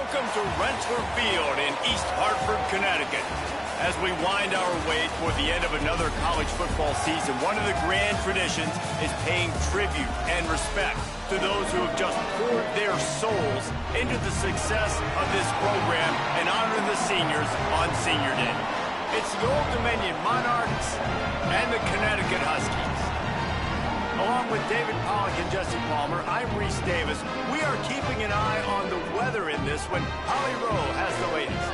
Welcome to Rentschler Field in East Hartford, Connecticut. As we wind our way toward the end of another college football season, one of the grand traditions is paying tribute and respect to those who have just poured their souls into the success of this program and honoring the seniors on Senior Day. It's the Old Dominion Monarchs and the Connecticut Huskies. Along with David Pollack and Jesse Palmer, I'm Reese Davis. We are keeping an eye on the weather in this one. Holly Rowe has the latest.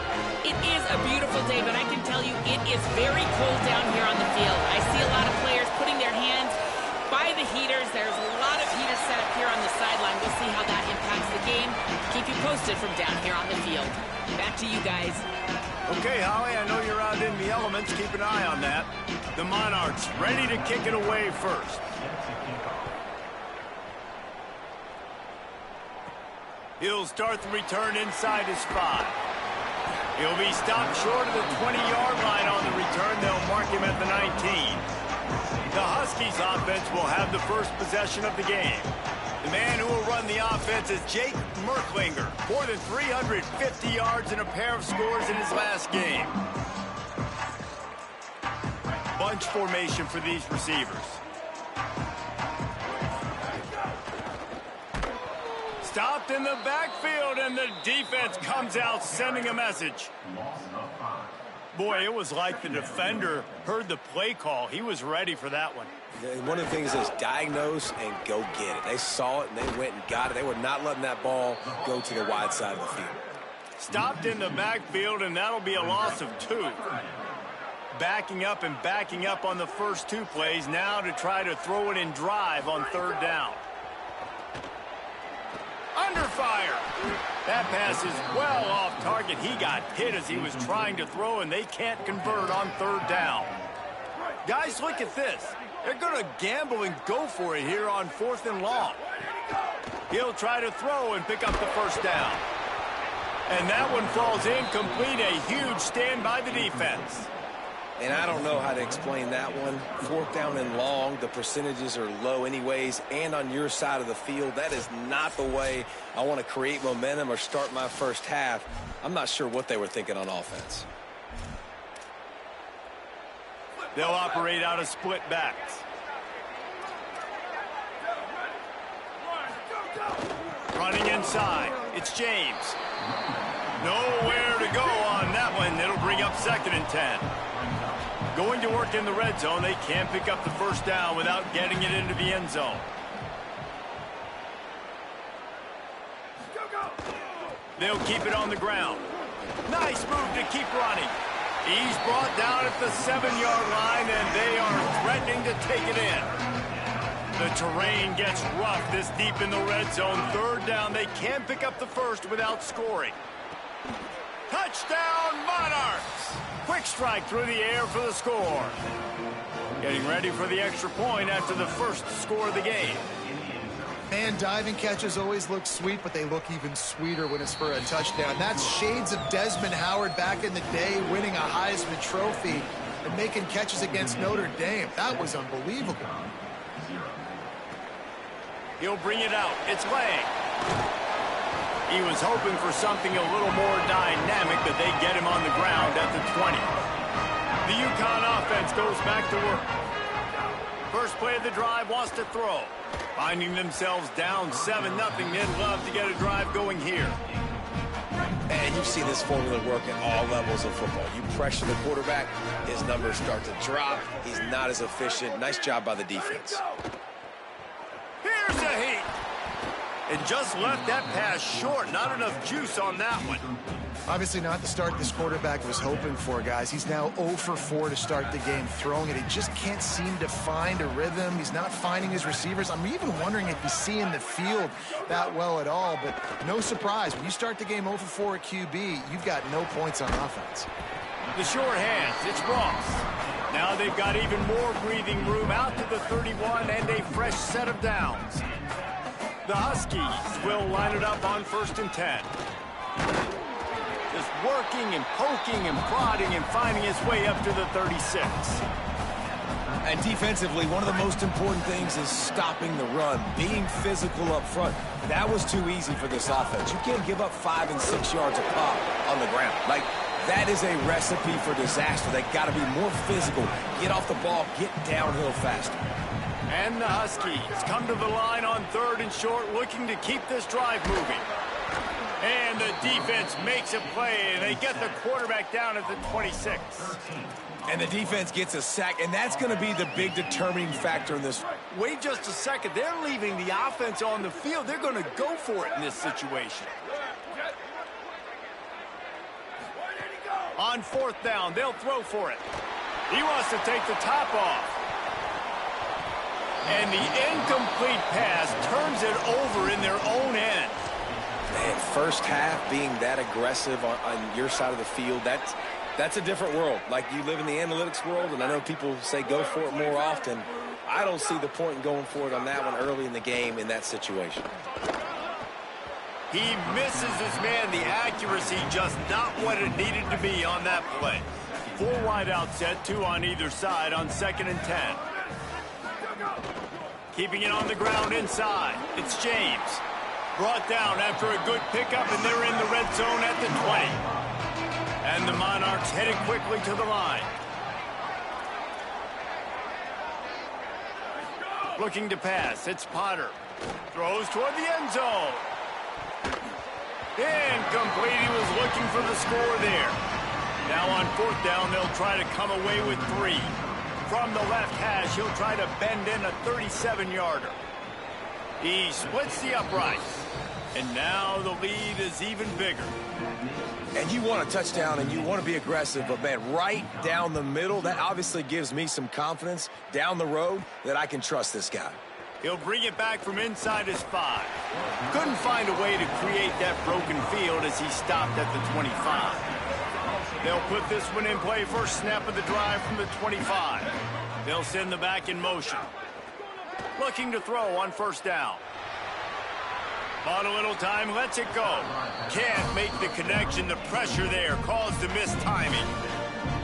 It is a beautiful day, but I can tell you it is very cold down here on the field. I see a lot of players putting their hands by the heaters. There's a lot of heaters set up here on the sideline. We'll see how that impacts the game. Keep you posted from down here on the field. Back to you guys. Okay, Holly, I know you're out in the elements. Keep an eye on that. The Monarchs ready to kick it away first. He'll start the return inside his 5. He'll be stopped short of the 20-yard line on the return. They'll mark him at the 19. The Huskies offense will have the first possession of the game. The man who will run the offense is Jake Merklinger. More than 350 yards and a pair of scores in his last game. Bunch formation for these receivers. Stopped in the backfield, and the defense comes out sending a message. Boy, it was like the defender heard the play call. He was ready for that one. And one of the things is diagnose and go get it. They saw it, and they went and got it. They were not letting that ball go to the wide side of the field. Stopped in the backfield, and that'll be a loss of 2. Backing up on the first 2 plays now to try to throw it in drive on 3rd down. Under fire. That pass is well off target. He got hit as he was trying to throw, and they can't convert on 3rd down. Guys, look at this. They're going to gamble and go for it here on 4th and long. He'll try to throw and pick up the first down. And that one falls incomplete. A huge stand by the defense. And I don't know how to explain that one. 4th down and long, the percentages are low anyways, and on your side of the field, that is not the way I want to create momentum or start my first half. I'm not sure what they were thinking on offense. They'll operate out of split backs. Running inside, it's James. Nowhere to go on that one. It'll bring up 2nd and 10. Going to work in the red zone. They can't pick up the first down without getting it into the end zone. They'll keep it on the ground. Nice move to keep running. He's brought down at the 7-yard line, and they are threatening to take it in. The terrain gets rough this deep in the red zone. 3rd down. They can't pick up the first without scoring. Touchdown, Monarchs! Quick strike through the air for the score. Getting ready for the extra point after the first score of the game. Man, diving catches always look sweet, but they look even sweeter when it's for a touchdown. That's shades of Desmond Howard back in the day, winning a Heisman Trophy and making catches against Notre Dame. That was unbelievable. He'll bring it out. It's Lang. He was hoping for something a little more dynamic, but they get him on the ground at the 20. The UConn offense goes back to work. First play of the drive, wants to throw. Finding themselves down 7-0, they'd love to get a drive going here. And you see this formula work at all levels of football. You pressure the quarterback, his numbers start to drop. He's not as efficient. Nice job by the defense. Here's a heat. And just left that pass short. Not enough juice on that one. Obviously not the start this quarterback was hoping for, guys. He's now 0 for 4 to start the game throwing it. He just can't seem to find a rhythm. He's not finding his receivers. I'm even wondering if he's seeing the field that well at all. But no surprise, when you start the game 0 for 4 at QB, you've got no points on offense. The short hands, it's Ross. Now they've got even more breathing room out to the 31 and a fresh set of downs. The Huskies will line it up on 1st and 10. Just working and poking and prodding and finding his way up to the 36. And defensively, one of the most important things is stopping the run, being physical up front. That was too easy for this offense. You can't give up 5 and 6 yards a pop on the ground. Like, that is a recipe for disaster. They got to be more physical, get off the ball, get downhill faster. And the Huskies come to the line on 3rd and short, looking to keep this drive moving. And the defense makes a play, and they get the quarterback down at the 26. And the defense gets a sack, and that's going to be the big determining factor in this. Wait just a second. They're leaving the offense on the field. They're going to go for it in this situation. On 4th down, they'll throw for it. He wants to take the top off. And the incomplete pass turns it over in their own end. Man, first half being that aggressive on your side of the field, that's a different world. Like, you live in the analytics world, and I know people say go for it more often. I don't see the point in going for it on that one early in the game in that situation. He misses his man. The accuracy just not what it needed to be on that play. 4 wide out set, 2 on either side on 2nd and 10. Keeping it on the ground inside. It's James. Brought down after a good pickup, and they're in the red zone at the 20. And the Monarchs headed quickly to the line. Looking to pass. It's Potter. Throws toward the end zone. Incomplete. He was looking for the score there. Now on 4th down, they'll try to come away with 3. From the left hash, he'll try to bend in a 37-yarder. He splits the uprights. And now the lead is even bigger. And you want a touchdown and you want to be aggressive, but, man, right down the middle, that obviously gives me some confidence down the road that I can trust this guy. He'll bring it back from inside his 5. Couldn't find a way to create that broken field as he stopped at the 25. They'll put this one in play, first snap of the drive from the 25. They'll send the back in motion. Looking to throw on 1st down. Bought a little time, lets it go. Can't make the connection. The pressure there caused the missed timing.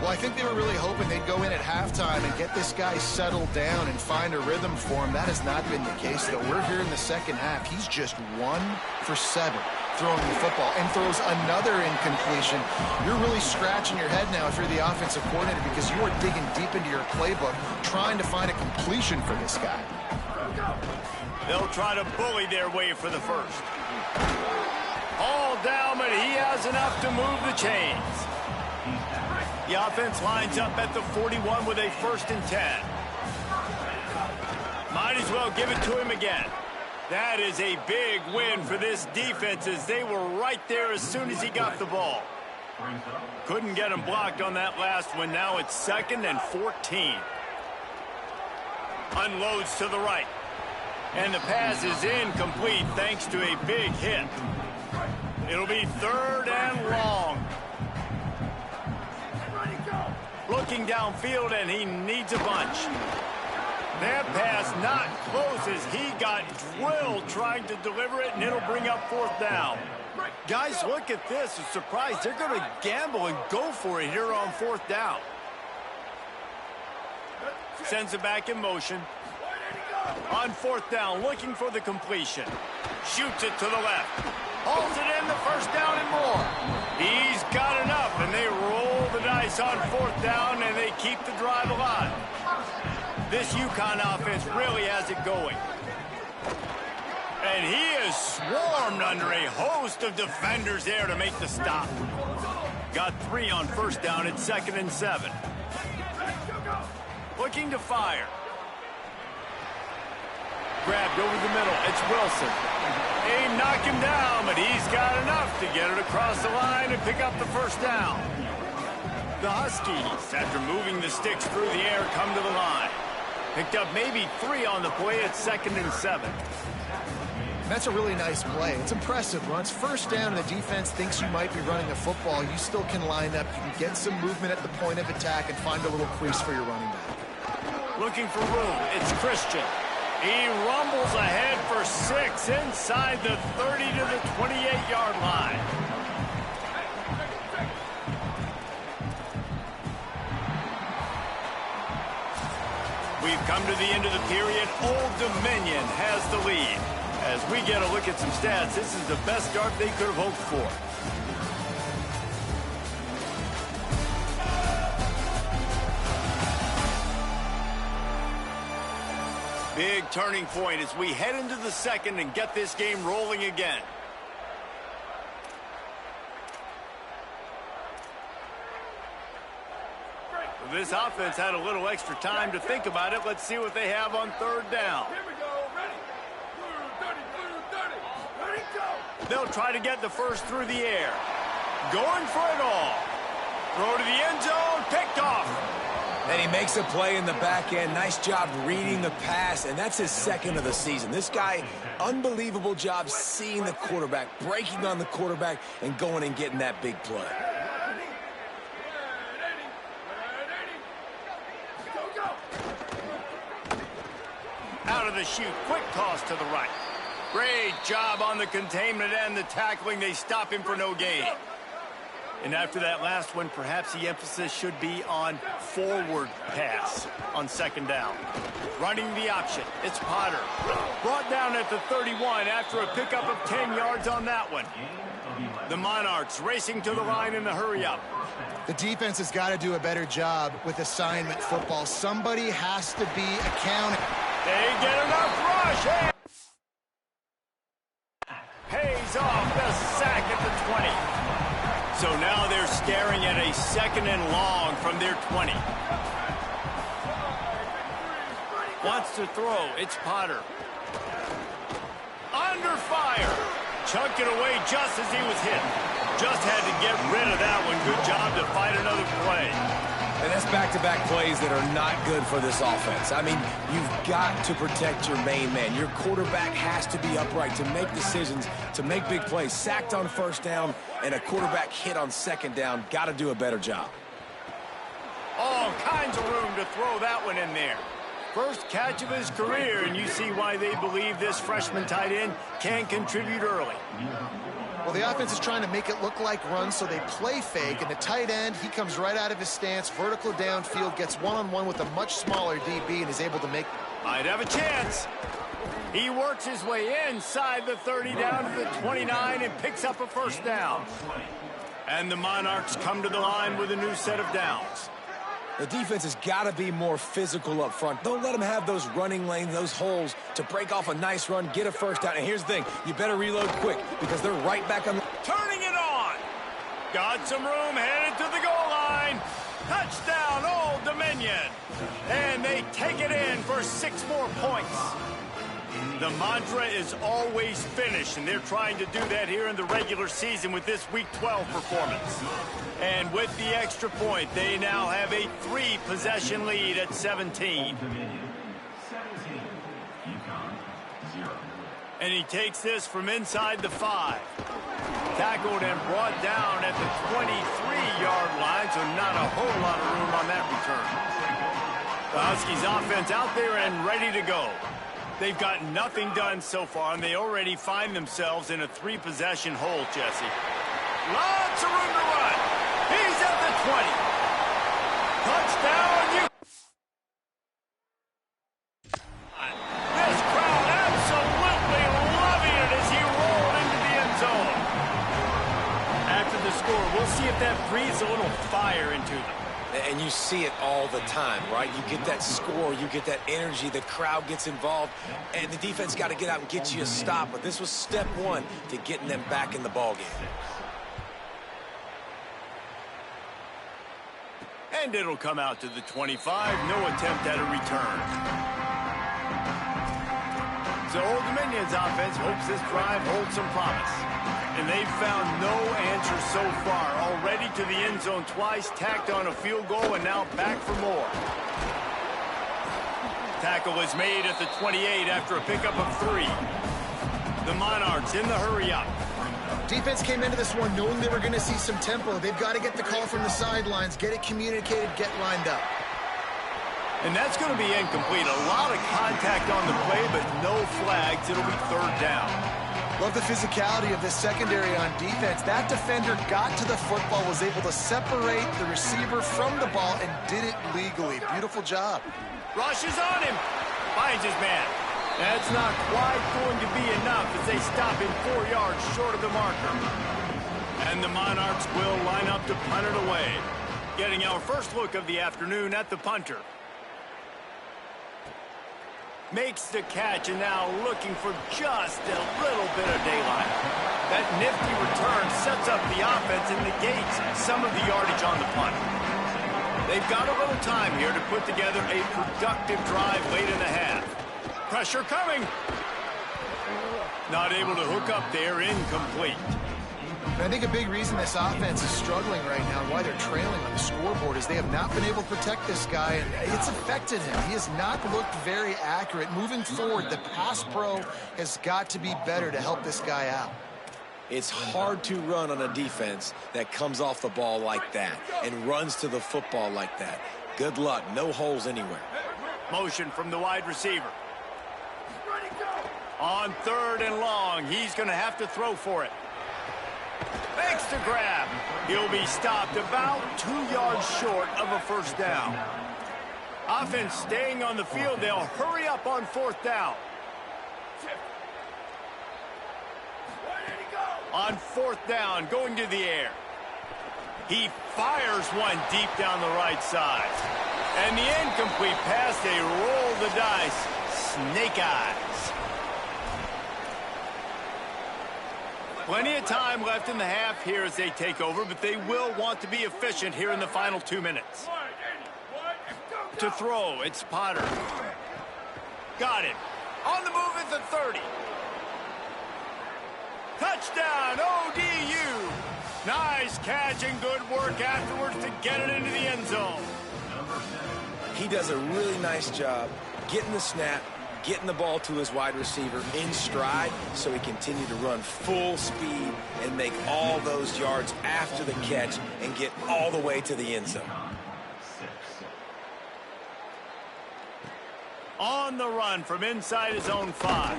Well, I think they were really hoping they'd go in at halftime and get this guy settled down and find a rhythm for him. That has not been the case, though. We're here in the second half. He's just 1 for 7 throwing the football and throws another incompletion. You're really scratching your head now if you're the offensive coordinator because you are digging deep into your playbook trying to find a completion for this guy. They'll try to bully their way for the first. All down, but he has enough to move the chains. The offense lines up at the 41 with a 1st and 10. Might as well give it to him again. That is a big win for this defense as they were right there as soon as he got the ball. Couldn't get him blocked on that last one. Now it's 2nd and 14. Unloads to the right. And the pass is incomplete thanks to a big hit. It'll be 3rd and long. Looking downfield, and he needs a bunch. That pass not close as he got drilled trying to deliver it, and it'll bring up 4th down. Guys, look at this. I'm surprised they're going to gamble and go for it here on 4th down. Sends it back in motion. On 4th down, looking for the completion. Shoots it to the left. Holds it in the 1st down and more. He's got enough, and they roll the dice on 4th down, and they keep the drive alive. This UConn offense really has it going. And he is swarmed under a host of defenders there to make the stop. Got 3 on 1st down at 2nd and 7. Looking to fire. Grabbed over the middle. It's Wilson. They knock him down, but he's got enough to get it across the line and pick up the 1st down. The Huskies, after moving the sticks through the air, come to the line. Picked up maybe 3 on the play at 2nd and 7. That's a really nice play. It's impressive. When it's 1st down and the defense thinks you might be running a football, you still can line up. You can get some movement at the point of attack and find a little crease for your running back. Looking for room. It's Christian. He rumbles ahead for 6 inside the 30 to the 28-yard line. come to the end of the period. Old Dominion has the lead. As we get a look at some stats, this is the best start they could have hoped for. Big turning point as we head into the second and get this game rolling again. This offense had a little extra time to think about it. Let's see what they have on third down. Here we go. Ready. Ready, go. They'll try to get the first through the air. Going for it all. Throw to the end zone. Picked off. And he makes a play in the back end. Nice job reading the pass, and that's his second of the season. This guy, unbelievable job seeing the quarterback, breaking on the quarterback, and going and getting that big play. Out of the chute, quick toss to the right. Great job on the containment and the tackling. They stop him for no gain. And after that last one, perhaps the emphasis should be on forward pass on second down. Running the option, it's Potter. Brought down at the 31 after a pickup of 10 yards on that one. The Monarchs racing to the line in the hurry up. The defense has got to do a better job with assignment football. Somebody has to be accounted. They get enough rush. Pays off the sack at the 20. So now they're staring at a second and long from their 20. Wants to throw. It's Potter. Under fire. Chunked it away just as he was hit. Just had to get rid of that one. Good job to fight another play. And that's back-to-back plays that are not good for this offense. I mean, you've got to protect your main man. Your quarterback has to be upright to make decisions, to make big plays. Sacked on first down and a quarterback hit on second down. Got to do a better job. All kinds of room to throw that one in there. First catch of his career, and you see why they believe this freshman tight end can contribute early. Well, the offense is trying to make it look like runs, so they play fake, and the tight end, he comes right out of his stance, vertical downfield, gets one-on-one with a much smaller DB, and is able to make... Might have a chance. He works his way inside the 30 down to the 29 and picks up a first down. And the Monarchs come to the line with a new set of downs. The defense has got to be more physical up front. Don't let them have those running lanes, those holes to break off a nice run, get a first down. And here's the thing, you better reload quick because they're right back on. Turning it on. Got some room, headed to the goal line. Touchdown, Old Dominion. And they take it in for 6 more points. The mantra is always finish, and they're trying to do that here in the regular season with this Week 12 performance. And with the extra point, they now have a 3-possession lead at 17. And he takes this from inside the 5. Tackled and brought down at the 23-yard line, so not a whole lot of room on that return. The Huskies offense out there and ready to go. They've got nothing done so far, and they already find themselves in a 3-possession hole, Jesse. Lots of room to run. He's at the 20. Touchdown, This crowd absolutely loving it as he rolled into the end zone. After the score, we'll see if that breathes a little fire into them. And you see it all the time, right? You get that score, you get that energy, the crowd gets involved, and the defense got to get out and get you a stop. But this was step 1 to getting them back in the ballgame. And it'll come out to the 25. No attempt at a return. So Old Dominion's offense hopes this drive holds some promise. And they've found no answer so far. Already to the end zone twice, tacked on a field goal, and now back for more. Tackle is made at the 28 after a pickup of 3. The Monarchs in the hurry-up. Defense came into this one knowing they were going to see some tempo. They've got to get the call from the sidelines, get it communicated, get lined up. And that's going to be incomplete. A lot of contact on the play, but no flags. It'll be third down. Love the physicality of this secondary on defense. That defender got to the football, was able to separate the receiver from the ball, and did it legally. Beautiful job. Rushes on him. Finds his man. That's not quite going to be enough as they stop him 4 yards short of the marker. And the Monarchs will line up to punt it away. Getting our first look of the afternoon at the punter. Makes the catch and now looking for just a little bit of daylight. That nifty return sets up the offense and negates some of the yardage on the punt. They've got a little time here to put together a productive drive late in the half. Pressure coming. Not able to hook up there, incomplete. I think a big reason this offense is struggling right now, why they're trailing on the scoreboard, is they have not been able to protect this guy, and it's affected him. He has not looked very accurate. Moving forward, the pass pro has got to be better to help this guy out. It's hard to run on a defense that comes off the ball like that and runs to the football like that. Good luck. No holes anywhere. Motion from the wide receiver. On 3rd and long, he's going to have to throw for it. Makes the grab. He'll be stopped about 2 yards short of a first down. Offense staying on the field. They'll hurry up on 4th down. On 4th down, going to the air. He fires one deep down the right side. And the incomplete pass, they roll the dice. Snake eyes. Plenty of time left in the half here as they take over, but they will want to be efficient here in the final 2 minutes. To throw, it's Potter. Got it. On the move at the 30. Touchdown, ODU. Nice catch and good work afterwards to get it into the end zone. He does a really nice job getting the snap, getting the ball to his wide receiver in stride so he continued to run full speed and make all those yards after the catch and get all the way to the end zone. On the run from inside his own 5.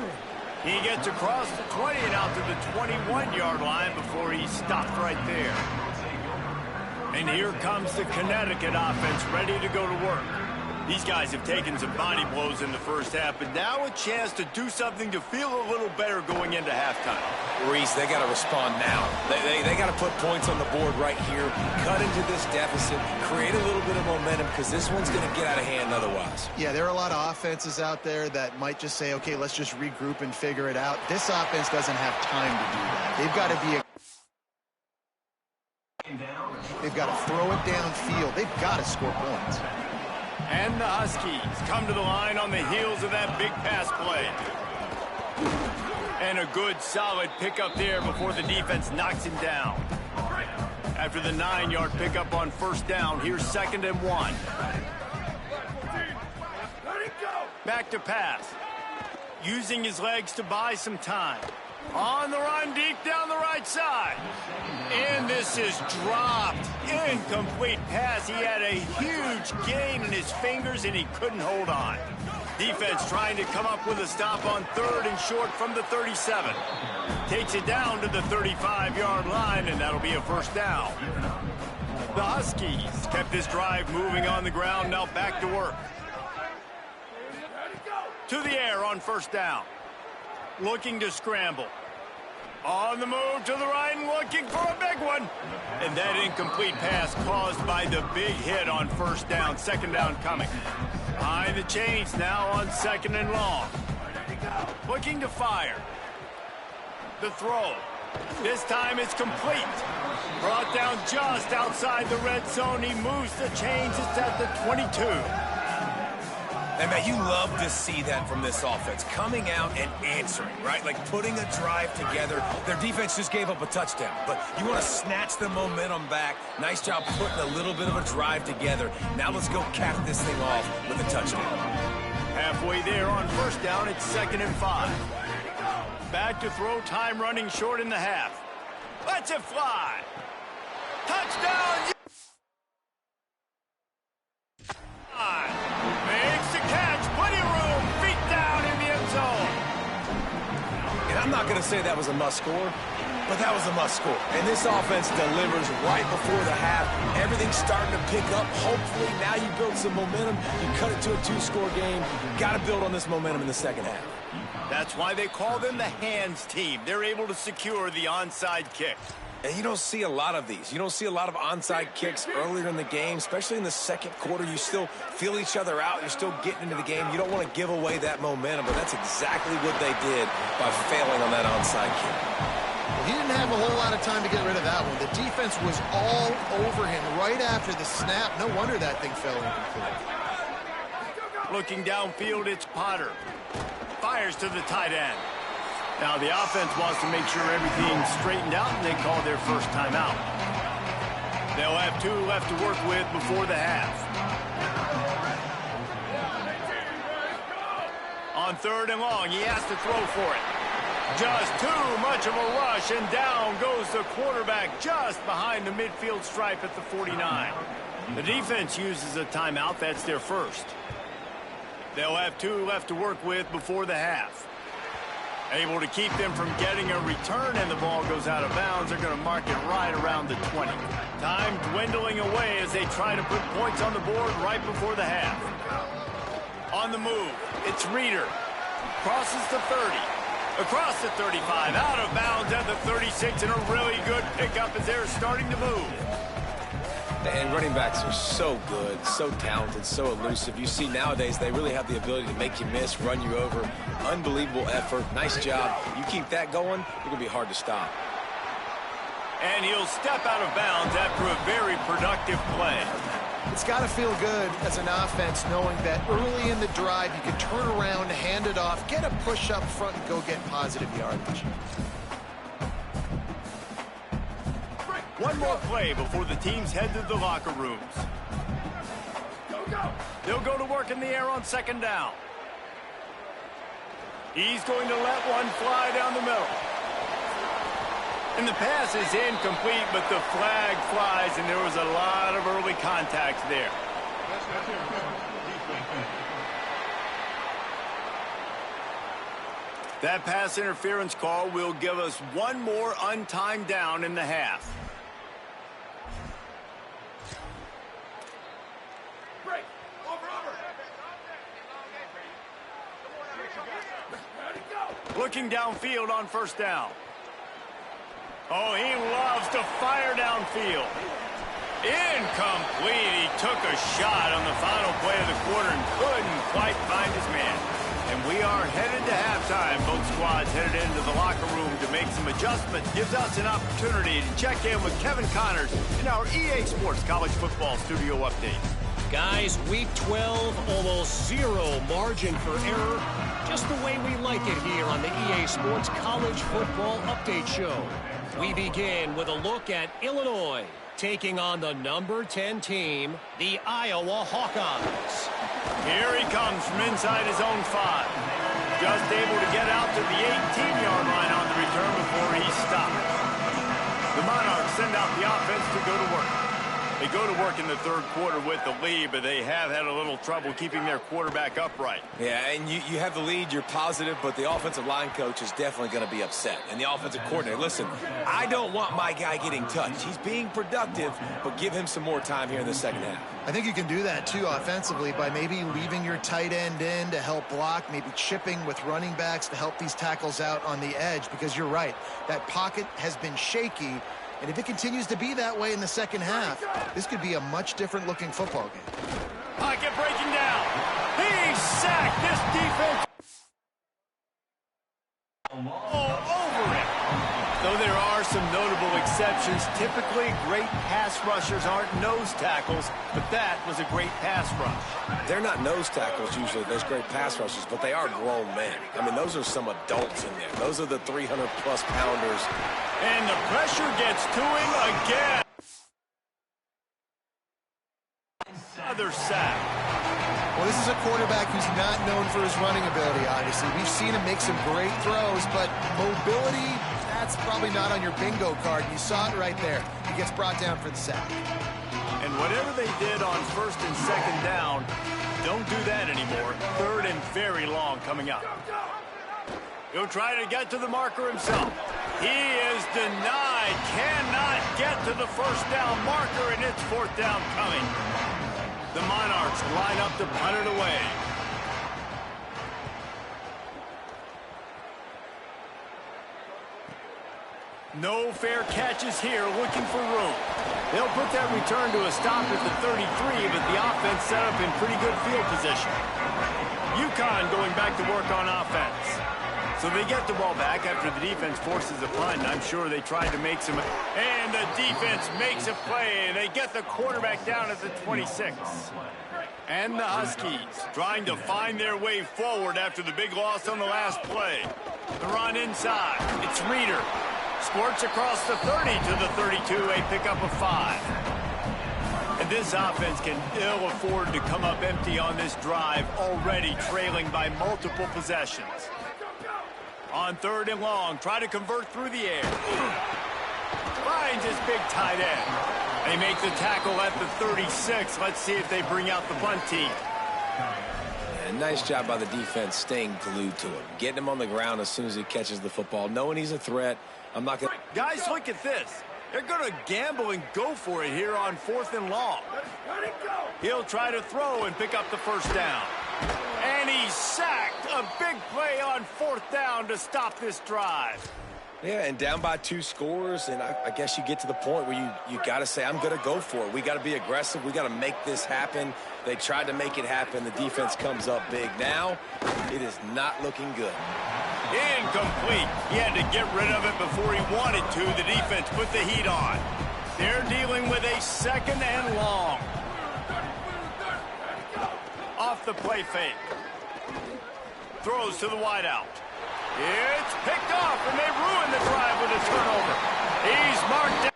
He gets across the 20 and out to the 21-yard line before he's stopped right there. And here comes the Connecticut offense ready to go to work. These guys have taken some body blows in the first half, but now a chance to do something to feel a little better going into halftime. Reese, they got to respond now. They got to put points on the board right here, cut into this deficit, create a little bit of momentum, because this one's going to get out of hand otherwise. Yeah, there are a lot of offenses out there that might just say, okay, let's just regroup and figure it out. This offense doesn't have time to do that. They've got to be They've got to throw it downfield. They've got to score points. And the Huskies come to the line on the heels of that big pass play. And a good, solid pickup there before the defense knocks him down. After the 9-yard pickup on first down, here's 2nd and 1. Back to pass. Using his legs to buy some time. On the run, deep down the right side. And this is dropped. Incomplete pass. He had a huge gain in his fingers, and he couldn't hold on. Defense trying to come up with a stop on 3rd and short from the 37. Takes it down to the 35-yard line, and that'll be a first down. The Huskies kept this drive moving on the ground, now back to work. To the air on first down. Looking to scramble. On the move to the right and looking for a big one. And that incomplete pass caused by the big hit on first down. 2nd down coming. Behind the chains now on 2nd and long. Looking to fire. The throw. This time it's complete. Brought down just outside the red zone. He moves the chains. It's at the 22. And, man, you love to see that from this offense, coming out and answering, right? Like putting a drive together. Their defense just gave up a touchdown, but you want to snatch the momentum back. Nice job putting a little bit of a drive together. Now let's go cap this thing off with a touchdown. Halfway there on first down, it's 2nd and 5. Back to throw, time running short in the half. Lets it fly. Touchdown! Makes the catch, plenty of room, feet down in the end zone. And I'm not going to say that was a must score, but that was a must score. And this offense delivers right before the half. Everything's starting to pick up. Hopefully, now you build some momentum. You cut it to a 2-score game. Got to build on this momentum in the second half. That's why they call them the hands team. They're able to secure the onside kick. And you don't see a lot of these. You don't see a lot of onside kicks earlier in the game, especially in the second quarter. You still feel each other out. You're still getting into the game. You don't want to give away that momentum, but that's exactly what they did by failing on that onside kick. Well, he didn't have a whole lot of time to get rid of that one. The defense was all over him right after the snap. No wonder that thing fell incomplete. Looking downfield, it's Potter. Fires to the tight end. Now the offense wants to make sure everything's straightened out, and they call their first timeout. They'll have 2 left to work with before the half. On 3rd and long, he has to throw for it. Just too much of a rush, and down goes the quarterback just behind the midfield stripe at the 49. The defense uses a timeout. That's their first. They'll have 2 left to work with before the half. Able to keep them from getting a return, and the ball goes out of bounds. They're going to mark it right around the 20. Time dwindling away as they try to put points on the board right before the half. On the move, it's Reeder. Crosses the 30. Across the 35, out of bounds at the 36, and a really good pickup as they're starting to move. And running backs are so good, so talented, so elusive. You see nowadays they really have the ability to make you miss, run you over. Unbelievable effort. Nice job. You keep that going, you're going to be hard to stop. And he'll step out of bounds after a very productive play. It's got to feel good as an offense knowing that early in the drive you can turn around, hand it off, get a push up front, and go get positive yardage. One more play before the teams head to the locker rooms. They'll go to work in the air on 2nd down. He's going to let one fly down the middle. And the pass is incomplete, but the flag flies, and there was a lot of early contact there. That pass interference call will give us one more untimed down in the half. Looking downfield on 1st down. Oh, he loves to fire downfield. Incomplete. He took a shot on the final play of the quarter and couldn't quite find his man. And we are headed to halftime. Both squads headed into the locker room to make some adjustments. Gives us an opportunity to check in with Kevin Connors in our EA Sports College Football Studio Update. Guys, week 12, almost 0 margin for error. Just the way we like it here on the EA Sports College Football Update Show. We begin with a look at Illinois taking on the number 10 team, the Iowa Hawkeyes. Here he comes from inside his own 5. Just able to get out to the 18-yard line on the return before he stopped. The Monarchs send out the offense to go to work. They go to work in the 3rd quarter with the lead, but they have had a little trouble keeping their quarterback upright. Yeah, and you have the lead, you're positive, but the offensive line coach is definitely going to be upset. And the offensive coordinator, listen, I don't want my guy getting touched. He's being productive, but give him some more time here in the second half. I think you can do that, too, offensively, by maybe leaving your tight end in to help block, maybe chipping with running backs to help these tackles out on the edge, because you're right, that pocket has been shaky. And if it continues to be that way in the second half, this could be a much different looking football game. Pocket breaking down. He sacked this defense all over it. Though there are some notable exceptions, typically great pass rushers aren't nose tackles, but that was a great pass rush. They're not nose tackles usually, those great pass rushers, but they are grown men. I mean, those are some adults in there. Those are the 300-plus pounders. And the pressure gets to him again. Another sack. Well, this is a quarterback who's not known for his running ability, obviously. We've seen him make some great throws, but mobility, that's probably not on your bingo card. You saw it right there. He gets brought down for the sack. And whatever they did on 1st and 2nd down, don't do that anymore. 3rd and very long coming up. He'll try to get to the marker himself. He is denied. Cannot get to the first down marker, and it's fourth down coming. The Monarchs line up to punt it away. No fair catches here, looking for room. They'll put that return to a stop at the 33, but the offense set up in pretty good field position. UConn going back to work on offense. So they get the ball back after the defense forces a punt. I'm sure they tried to make some... And the defense makes a play. They get the quarterback down at the 26. And the Huskies trying to find their way forward after the big loss on the last play. The run inside. It's Reeder. Squirts across the 30 to the 32, a pickup of 5. And this offense can ill afford to come up empty on this drive, already trailing by multiple possessions. On third and long, try to convert through the air. Finds his big tight end. They make the tackle at the 36. Let's see if they bring out the bunt team. And nice job by the defense staying glued to him. Getting him on the ground as soon as he catches the football, knowing he's a threat. I'm not going to... Guys, look at this. They're going to gamble and go for it here on fourth and long. He'll try to throw and pick up the first down. And he's sacked. A big play on fourth down to stop this drive. Yeah, and down by 2 scores, and I guess you get to the point where you got to say, I'm going to go for it. We got to be aggressive. We got to make this happen. They tried to make it happen. The defense comes up big. Now, it is not looking good. Incomplete. He had to get rid of it before he wanted to. The defense put the heat on. They're dealing with a second and long. Off the play fake. Throws to the wideout. It's picked off, and they ruin the drive with a turnover. He's marked down.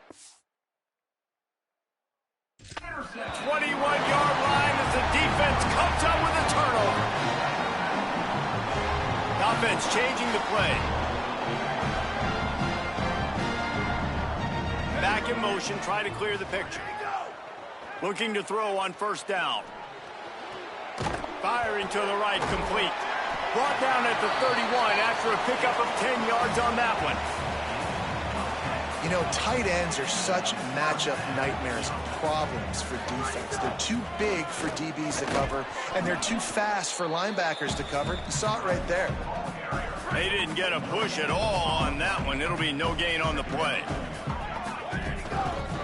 21-yard line as the defense comes up with a turnover. The offense changing the play. Back in motion, try to clear the picture. Looking to throw on first down. Firing to the right, complete. Brought down at the 31 after a pickup of 10 yards on that one. You know, tight ends are such matchup nightmares and problems for defense. They're too big for DBs to cover, and they're too fast for linebackers to cover. You saw it right there. They didn't get a push at all on that one. It'll be no gain on the play.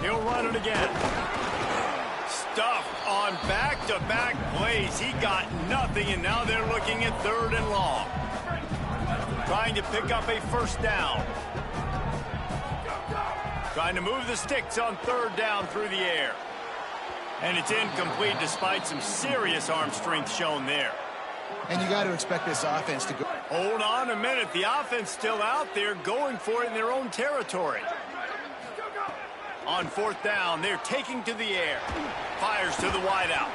He'll run it again. Stuffed on back-to-back plays. He got nothing, and now they're looking at third and long. Trying to pick up a first down. Trying to move the sticks on third down through the air. And it's incomplete despite some serious arm strength shown there. And you got to expect this offense to go. Hold on a minute. The offense still out there going for it in their own territory. On fourth down, they're taking to the air. Fires to the wideout.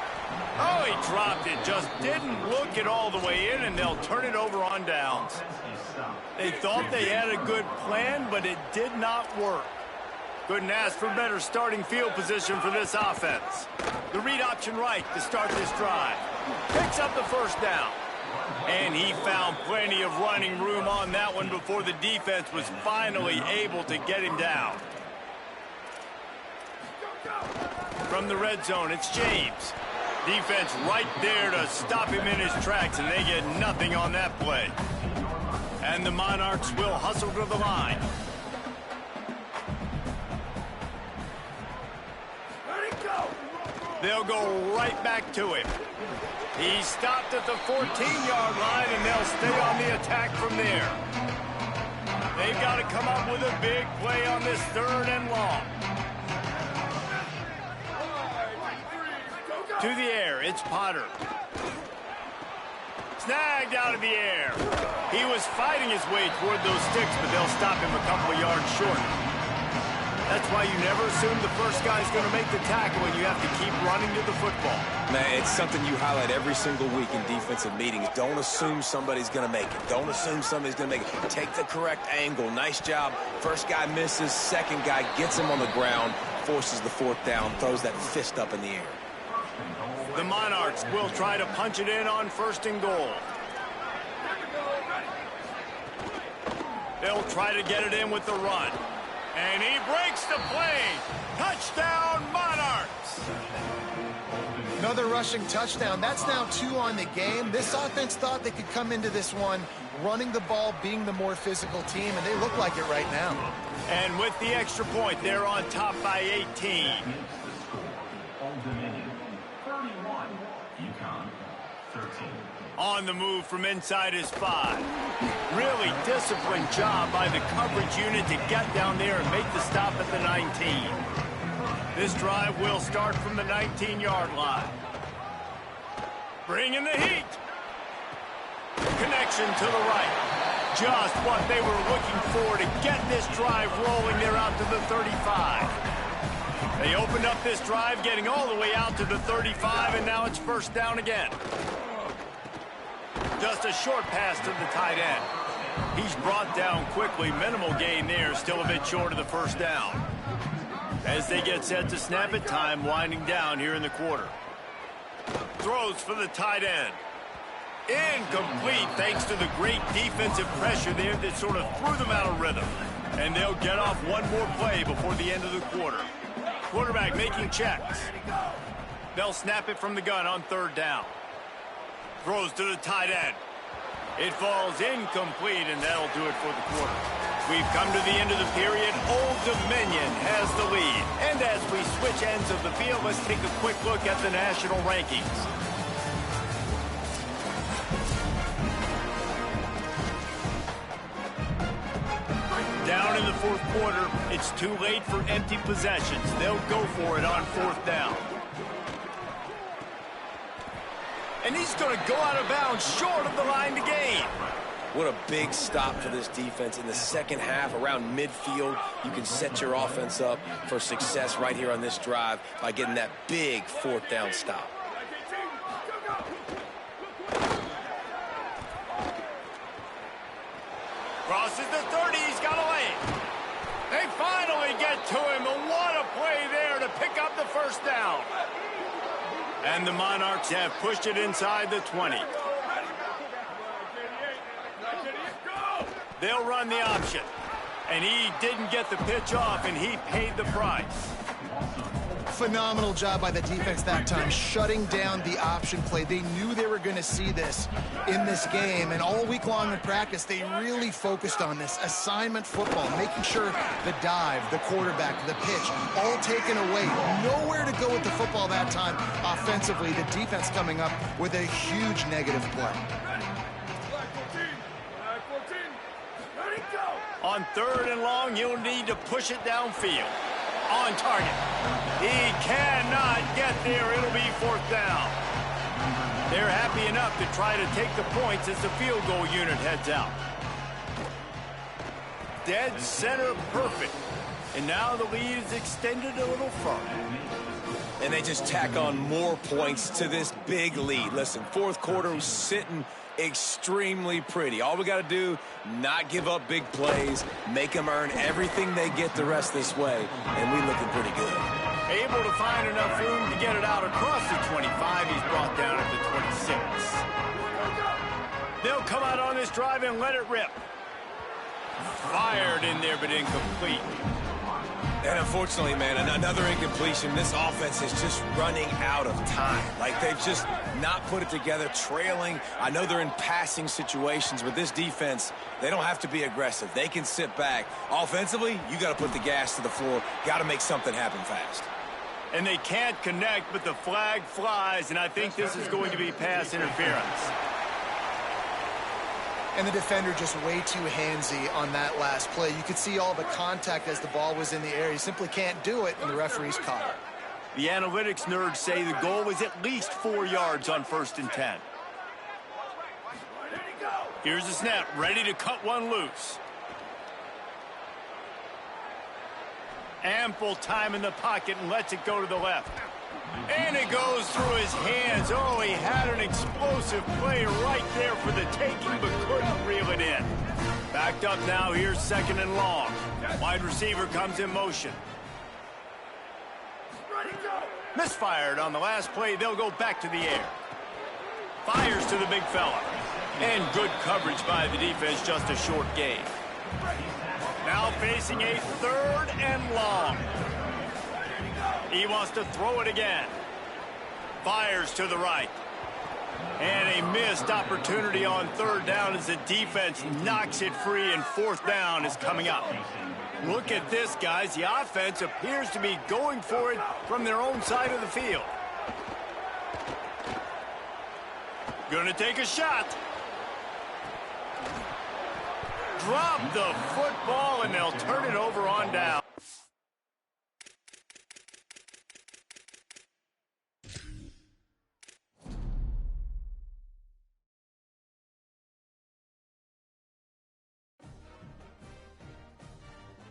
Oh, he dropped it. Just didn't look it all the way in, and they'll turn it over on downs. They thought they had a good plan, but it did not work. Couldn't ask for better starting field position for this offense. The read option right to start this drive. Picks up the first down. And he found plenty of running room on that one before the defense was finally able to get him down. From the red zone, it's James. Defense right there to stop him in his tracks, and they get nothing on that play. And the Monarchs will hustle to the line. They'll go right back to him. He stopped at the 14-yard line, and they'll stay on the attack from there. They've got to come up with a big play on this third and long. To the air, it's Potter. Snagged out of the air. He was fighting his way toward those sticks, but they'll stop him a couple of yards short. That's why you never assume the first guy's going to make the tackle, and you have to keep running to the football. Man, it's something you highlight every single week in defensive meetings. Don't assume somebody's going to make it. Don't assume somebody's going to make it. Take the correct angle. Nice job. First guy misses. Second guy gets him on the ground, forces the fourth down, throws that fist up in the air. The Monarchs will try to punch it in on first and goal. They'll try to get it in with the run. And he breaks the play. Touchdown, Monarchs. Another rushing touchdown. That's now 2 on the game. This offense thought they could come into this one running the ball, being the more physical team, and they look like it right now. And with the extra point, they're on top by 18. On the move from inside his 5. Really disciplined job by the coverage unit to get down there and make the stop at the 19. This drive will start from the 19-yard line. Bringing the heat. Connection to the right. Just what they were looking for to get this drive rolling. They're out to the 35. They opened up this drive, getting all the way out to the 35, and now it's first down again. Just a short pass to the tight end. He's brought down quickly. Minimal gain there, still a bit short of the first down. As they get set to snap it, time winding down here in the quarter. Throws for the tight end. Incomplete thanks to the great defensive pressure there that sort of threw them out of rhythm. And they'll get off one more play before the end of the quarter. Quarterback making checks. They'll snap it from the gun on third down. Throws to the tight end. It falls incomplete, and that'll do it for the quarter. We've come to the end of the period. Old Dominion has the lead. And as we switch ends of the field, let's take a quick look at the national rankings. Down in the fourth quarter, it's too late for empty possessions. They'll go for it on fourth down. And he's going to go out of bounds short of the line to gain. What a big stop for this defense in the second half around midfield. You can set your offense up for success right here on this drive by getting that big fourth down stop. Crosses the 30, he's got a lane. They finally get to him, and what a play there to pick up the first down. And the Monarchs have pushed it inside the 20. They'll run the option. And he didn't get the pitch off, and he paid the price. Phenomenal job by the defense that time, shutting down the option play. They knew they were going to see this in this game, and all week long in practice, they really focused on this assignment football, making sure the dive, the quarterback, the pitch, all taken away. Nowhere to go with the football that time offensively. The defense coming up with a huge negative play. On third and long, you'll need to push it downfield. On target. He cannot get there. It'll be fourth down. They're happy enough to try to take the points as the field goal unit heads out. Dead center perfect. And now the lead is extended a little further. And they just tack on more points to this big lead. Listen, fourth quarter was sitting extremely pretty. All we got to do, not give up big plays, make them earn everything they get the rest this way, and we looking pretty good. Able to find enough room to get it out across the 25. He's brought down at the 26. They'll come out on this drive and let it rip. Fired in there, but incomplete. And unfortunately, man, another incompletion. This offense is just running out of time. Like, they've just not put it together, trailing. I know they're in passing situations, but this defense, they don't have to be aggressive. They can sit back. Offensively, you got to put the gas to the floor. Got to make something happen fast. And they can't connect, but the flag flies, and I think this is going to be pass interference. And the defender just way too handsy on that last play. You could see all the contact as the ball was in the air. He simply can't do it, and the referee's caught it. The analytics nerds say the goal was at least 4 yards on 1st and 10. Here's the snap, ready to cut one loose. Ample time in the pocket and lets it go to the left. And it goes through his hands. Oh, he had an explosive play right there for the taking, but couldn't reel it in. Backed up now, here's second and long. Wide receiver comes in motion. Misfired on the last play. They'll go back to the air. Fires to the big fella. And good coverage by the defense, just a short gain. Now facing a 3rd and long. He wants to throw it again. Fires to the right. And a missed opportunity on 3rd down as the defense knocks it free, and 4th down is coming up. Look at this, guys. The offense appears to be going for it from their own side of the field. Gonna take a shot. Drop the football, and they'll turn it over on down.